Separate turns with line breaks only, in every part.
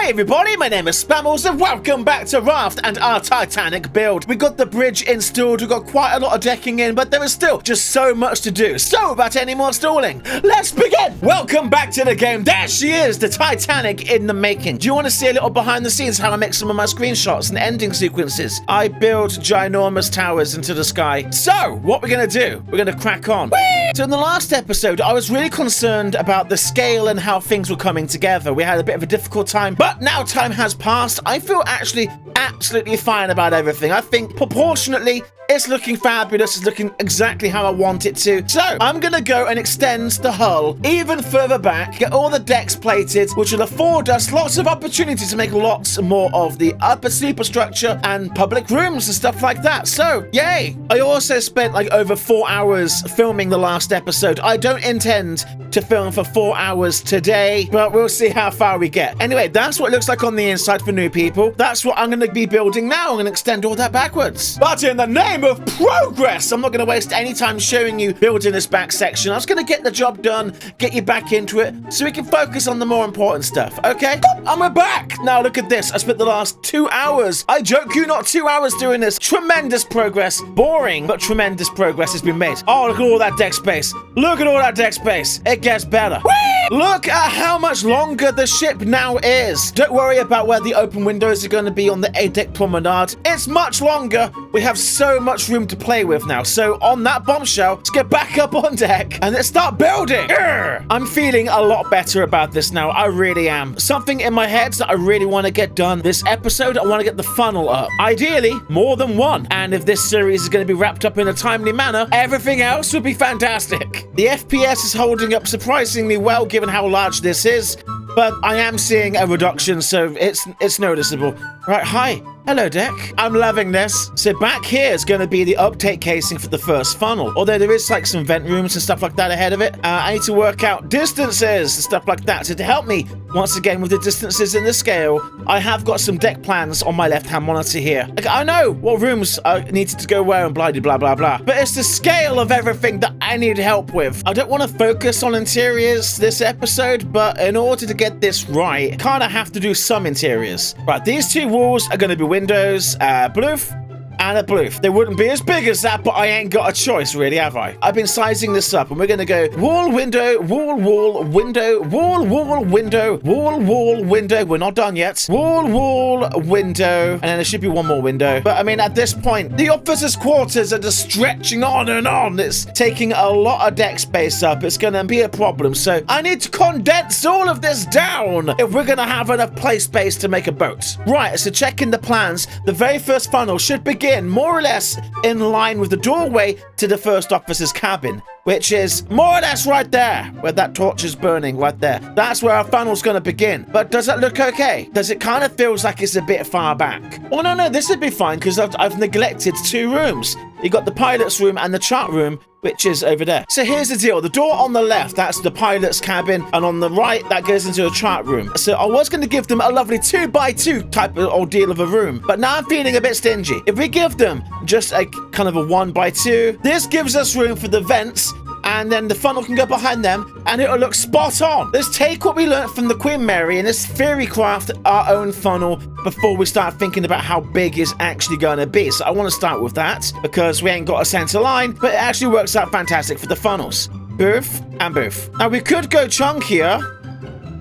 Hey everybody, my name is Spammals and welcome back to Raft and our Titanic build. We got the bridge installed, we got quite a lot of decking in, but there is still just so much to do. So without any more stalling, let's begin! Welcome back to the game. There she is, the Titanic in the making. Do you want to see a little behind the scenes how I make some of my screenshots and ending sequences? I build ginormous towers into the sky. So, what we're gonna do, we're gonna crack on. Whee! So in the last episode, I was really concerned about the scale and how things were coming together. We had a bit of a difficult time, but now time has passed. I feel actually absolutely fine about everything. I think proportionately, it's looking fabulous. It's looking exactly how I want it to. So I'm gonna go and extend the hull even further back, get all the decks plated, which will afford us lots of opportunities to make lots more of the upper superstructure and public rooms and stuff like that. So yay! I also spent like over 4 hours filming the last episode. I don't intend to film for 4 hours today, but we'll see how far we get. Anyway, that's what it looks like on the inside for new people. That's what I'm gonna be building now. I'm gonna extend all that backwards. But in the name of progress, I'm not going to waste any time showing you building this back section. I was going to get the job done, get you back into it, so we can focus on the more important stuff, okay? And we're back! Now look at this. I spent the last 2 hours. I joke you not, 2 hours doing this. Tremendous progress. Boring, but tremendous progress has been made. Oh, look at all that deck space. Look at all that deck space. It gets better. Whee! Look at how much longer the ship now is. Don't worry about where the open windows are going to be on the A-deck promenade. It's much longer. We have so much room to play with now. So on that bombshell, let's get back up on deck and let's start building. I'm feeling a lot better about this now. I really am. Something in my head that I really want to get done this episode. I want to get the funnel up. Ideally, more than one. And if this series is going to be wrapped up in a timely manner, everything else would be fantastic. The FPS is holding up surprisingly well given how large this is, but I am seeing a reduction, so it's noticeable. Right, hi. Hello, deck. I'm loving this. So back here is going to be the uptake casing for the first funnel. Although there is like some vent rooms and stuff like that ahead of it. I need to work out distances and stuff like that. So to help me, once again, with the distances in the scale, I have got some deck plans on my left-hand monitor here. Like, I know what rooms needed to go where and blah, blah, blah, blah. But it's the scale of everything that I need help with. I don't want to focus on interiors this episode, but in order to get this right, I kind of have to do some interiors. Right, these two walls are going to be windows, bloof, and a bloof. They wouldn't be as big as that, but I ain't got a choice, really, have I? I've been sizing this up, and we're gonna go wall, window, wall, wall, window, wall, wall, window, wall, wall, window. We're not done yet. Wall, wall, window, and then there should be one more window. But I mean, at this point, the officers' quarters are just stretching on and on. It's taking a lot of deck space up. It's gonna be a problem. So I need to condense all of this down if we're gonna have enough play space to make a boat. Right, so checking the plans, the very first funnel should begin more or less in line with the doorway to the first officer's cabin, which is more or less right there, where that torch is burning right there. That's where our funnel's going to begin. But does that look okay? Does it kind of feels like it's a bit far back? Oh, no, this would be fine, because I've neglected 2 rooms. You got the pilot's room and the chart room, which is over there. So here's the deal. The door on the left, that's the pilot's cabin, and on the right, that goes into a chart room. So I was going to give them a lovely 2x2 type of ordeal of a room, but now I'm feeling a bit stingy. If we give them just a kind of a 1x2, this gives us room for the vents, and then the funnel can go behind them, and it'll look spot on. Let's take what we learned from the Queen Mary and let's theory craft our own funnel before we start thinking about how big it's actually going to be. So I want to start with that, because we ain't got a center line, but it actually works out fantastic for the funnels. Boof and boof. Now we could go chunkier,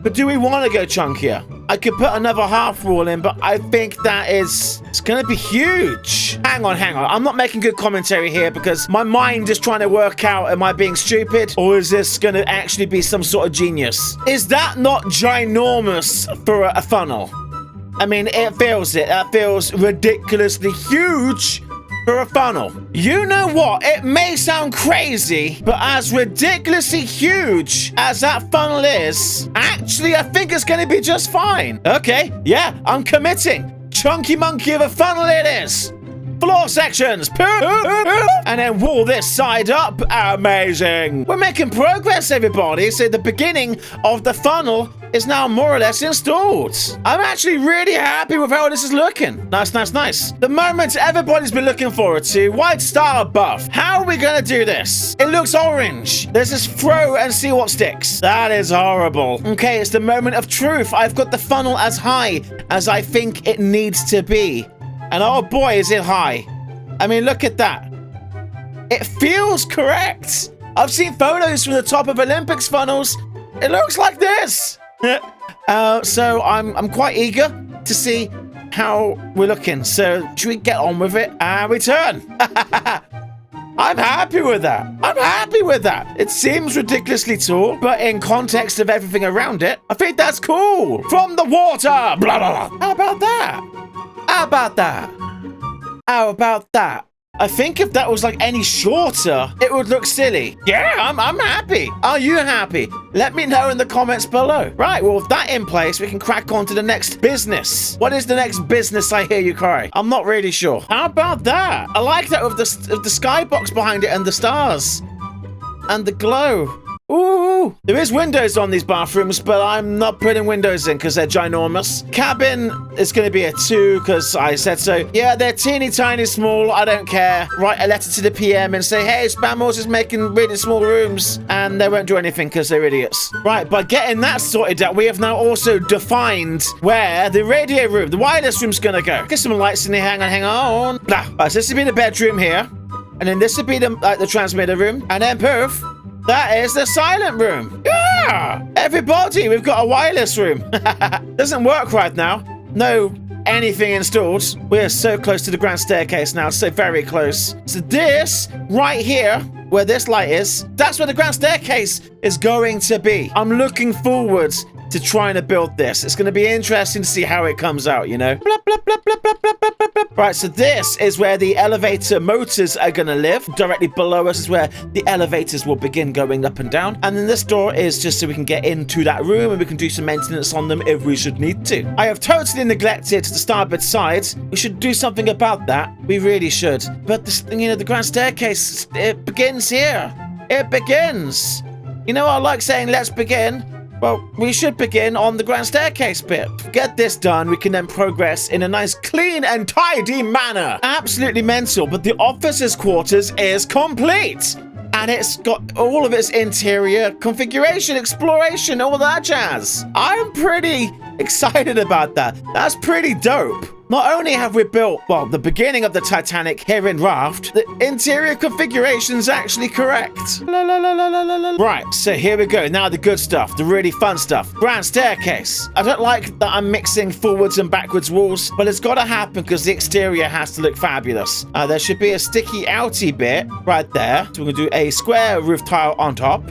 but do we want to go chunkier? I could put another half wall in, but I think it's going to be huge. Hang on. I'm not making good commentary here because my mind is trying to work out, am I being stupid? Or is this going to actually be some sort of genius? Is that not ginormous for a funnel? I mean, it feels it. That feels ridiculously huge for a funnel. You know what? It may sound crazy, but as ridiculously huge as that funnel is, actually, I think it's going to be just fine. Okay, yeah, I'm committing. Chunky monkey of a funnel it is. Floor sections. And then wall this side up. Amazing. We're making progress, everybody. So the beginning of the funnel is now more or less installed. I'm actually really happy with how this is looking. Nice, nice, nice. The moment everybody's been looking forward to. White star above. How are we gonna do this? It looks orange. Let's just throw and see what sticks. That is horrible. Okay, it's the moment of truth. I've got the funnel as high as I think it needs to be. And oh boy, is it high. I mean, look at that. It feels correct. I've seen photos from the top of Olympics funnels. It looks like this. So I'm quite eager to see how we're looking. So should we get on with it and return? I'm happy with that. I'm happy with that. It seems ridiculously tall, but in context of everything around it, I think that's cool. From the water. Blah, blah, blah. How about that? How about that? How about that? I think if that was like any shorter, it would look silly. Yeah, I'm happy. Are you happy? Let me know in the comments below. Right, well, with that in place, we can crack on to the next business. What is the next business, I hear you cry? I'm not really sure. How about that? I like that with the skybox behind it and the stars. And the glow. Ooh, there is windows on these bathrooms, but I'm not putting windows in because they're ginormous. Cabin is going to be a 2 because I said so. Yeah, they're teeny tiny small. I don't care. Write a letter to the PM and say, hey, Spammals is making really small rooms. And they won't do anything because they're idiots. Right, by getting that sorted out, we have now also defined where the radio room, the wireless room's going to go. Get some lights in here. Hang on. Blah. Right, so this would be the bedroom here. And then this would be the transmitter room. And then poof. That is the silent room. Yeah! Everybody, we've got a wireless room. Doesn't work right now. No anything installed. We're so close to the grand staircase now. So very close. So this right here, where this light is, that's where the grand staircase is going to be. I'm looking forward to trying to build this. It's going to be interesting to see how it comes out, you know? Blah, blah, blah, blah, blah, blah, blah, blah. Right, so this is where the elevator motors are going to live. Directly below us is where the elevators will begin going up and down. And then this door is just so we can get into that room and we can do some maintenance on them if we should need to. I have totally neglected the starboard side. We should do something about that. We really should. But, this, you know, the grand staircase, it begins here. It begins. You know, I like saying let's begin. Well, we should begin on the grand staircase bit. Get this done, we can then progress in a nice, clean and tidy manner. Absolutely mental, but the officers' quarters is complete. And it's got all of its interior configuration, exploration, all that jazz. I'm pretty excited about that. That's pretty dope. Not only have we built, well, the beginning of the Titanic here in Raft, the interior configuration's actually correct. Right, so here we go. Now the good stuff, the really fun stuff. Grand staircase. I don't like that I'm mixing forwards and backwards walls, but it's got to happen because the exterior has to look fabulous. There should be a sticky outy bit right there. So we're going to do a square roof tile on top,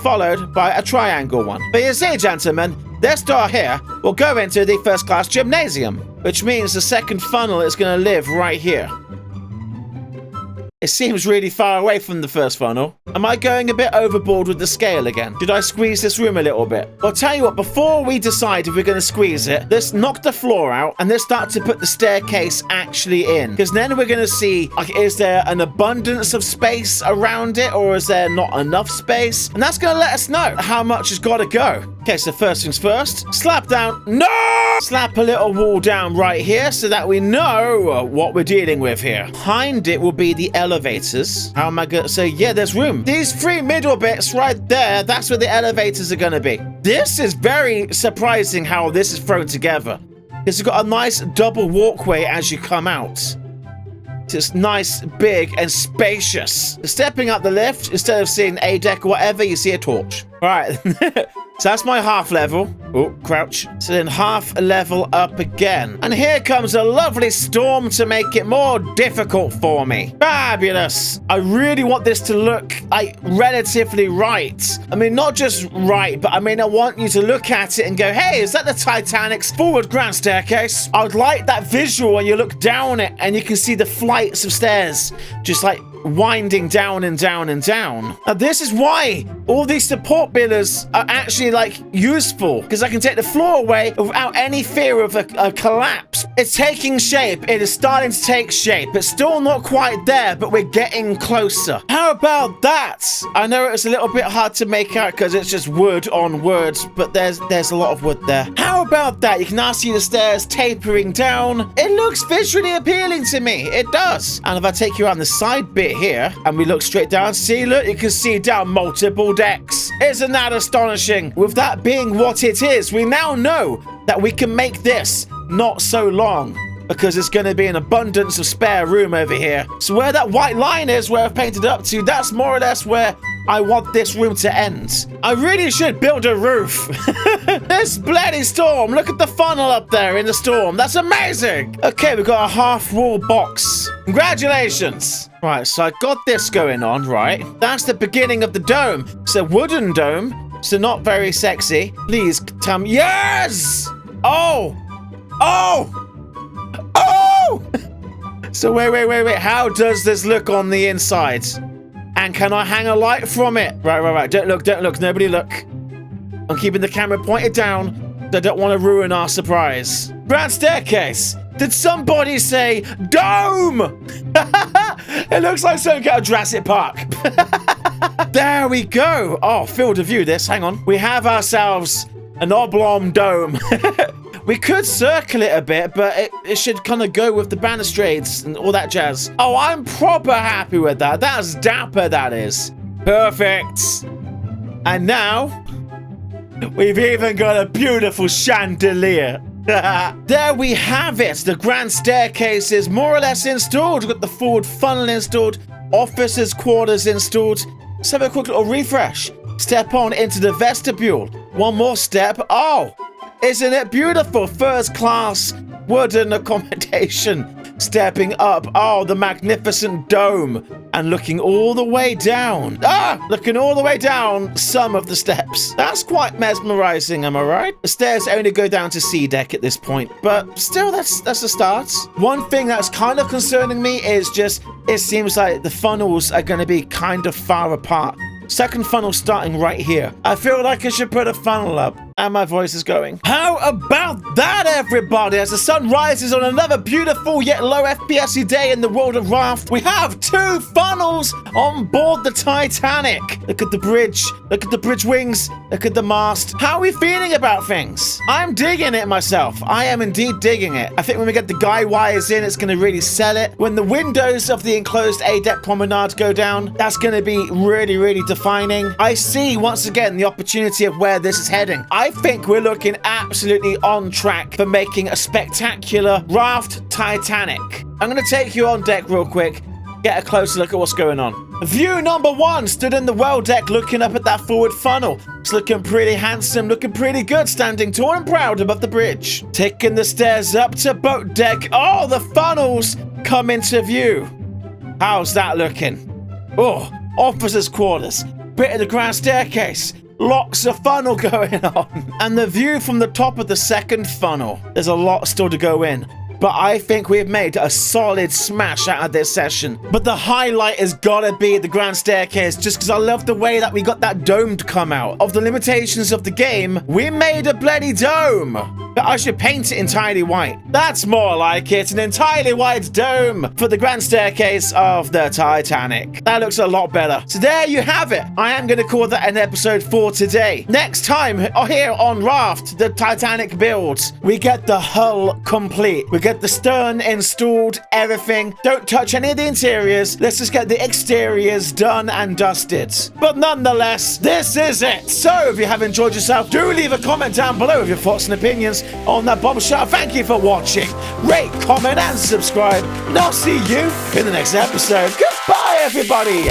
followed by a triangle one. But you see, gentlemen, this door here will go into the first class gymnasium, which means the second funnel is going to live right here. It seems really far away from the first funnel. Am I going a bit overboard with the scale again? Did I squeeze this room a little bit? Well, tell you what, before we decide if we're going to squeeze it, let's knock the floor out and let's start to put the staircase actually in. Because then we're going to see, like, is there an abundance of space around it or is there not enough space? And that's going to let us know how much has got to go. Okay, so first things first, slap down. No! Slap a little wall down right here so that we know what we're dealing with here. Behind it will be the elevators. How am I going to say, yeah, there's room. These 3 middle bits right there, that's where the elevators are going to be. This is very surprising how this is thrown together. It's got a nice double walkway as you come out. It's nice, big, and spacious. Stepping up the lift, instead of seeing a deck or whatever, you see a torch. All right. So that's my half level. Oh, crouch. So then half a level up again. And here comes a lovely storm to make it more difficult for me. Fabulous. I really want this to look like relatively right. I mean, not just right, but I mean, I want you to look at it and go, hey, is that the Titanic's forward grand staircase? I would like that visual when you look down it and you can see the flights of stairs just like winding down and down and down. Now, this is why all these support pillars are actually like useful because I can take the floor away without any fear of a collapse. It's taking shape. It is starting to take shape. It's still not quite there, but we're getting closer. How about that? I know it's a little bit hard to make out because it's just wood on wood, but there's a lot of wood there. How about that? You can now see the stairs tapering down. It looks visually appealing to me. It does. And if I take you around the side bit here and we look straight down, see, look, you can see down multiple decks. Isn't that astonishing? With that being what it is, we now know that we can make this not so long because it's going to be an abundance of spare room over here. So where that white line is, where I've painted up to, that's more or less where I want this room to end. I really should build a roof. This bloody storm. Look at the funnel up there in the storm. That's amazing. Okay, we've got a half-wall box. Congratulations. Right, so I got this going on, right? That's the beginning of the dome. It's a wooden dome, so not very sexy. Please tell me. Yes! Oh! Oh! Oh! So wait. How does this look on the inside? And can I hang a light from it? Right. Don't look. Nobody look. I'm keeping the camera pointed down. I don't want to ruin our surprise. Grand staircase. Did somebody say dome? It looks like something out of Jurassic Park. There we go. Oh, field of view this. Hang on. We have ourselves an oblong dome. We could circle it a bit, but it should kind of go with the balustrades and all that jazz. Oh, I'm proper happy with that. That's dapper, that is. Perfect. And now, we've even got a beautiful chandelier. There we have it. The grand staircase is more or less installed. We've got the forward funnel installed. Officers' quarters installed. Let's have a quick little refresh. Step on into the vestibule. One more step. Oh! Isn't it beautiful? First class wooden accommodation. Stepping up. Oh, the magnificent dome. And looking all the way down. Looking all the way down some of the steps. That's quite mesmerizing, am I right? The stairs only go down to C deck at this point. But still, that's a start. One thing that's kind of concerning me is just, it seems like the funnels are going to be kind of far apart. Second funnel starting right here. I feel like I should put a funnel up. And my voice is going. How about that, everybody? As the sun rises on another beautiful yet low FPS day in the world of Raft, we have 2 funnels on board the Titanic. Look at the bridge. Look at the bridge wings. Look at the mast. How are we feeling about things? I'm digging it myself. I am indeed digging it. I think when we get the guy wires in, it's going to really sell it. When the windows of the enclosed A-deck promenade go down, that's going to be really, really defining. I see, once again, the opportunity of where this is heading. I think we're looking absolutely on track for making a spectacular Raft Titanic. I'm going to take you on deck real quick, get a closer look at what's going on. View number 1, stood in the well deck looking up at that forward funnel. It's looking pretty handsome, looking pretty good, standing tall and proud above the bridge. Taking the stairs up to boat deck. Oh, the funnels come into view. How's that looking? Oh, officers' quarters, bit of the grand staircase. Lots of funnel going on. And the view from the top of the second funnel. There's a lot still to go in. But I think we've made a solid smash out of this session. But the highlight has gotta be the grand staircase, just because I love the way that we got that dome to come out. Of the limitations of the game, we made a bloody dome. But I should paint it entirely white. That's more like it, an entirely white dome for the grand staircase of the Titanic. That looks a lot better. So there you have it. I am going to call that an episode for today. Next time, here on Raft, the Titanic build, we get the hull complete. We get the stern installed, everything. Don't touch any of the interiors. Let's just get the exteriors done and dusted. But nonetheless, this is it. So if you have enjoyed yourself, do leave a comment down below with your thoughts and opinions on that bombshell. Thank you for watching. Rate, comment, and subscribe. And I'll see you in the next episode. Goodbye, everybody.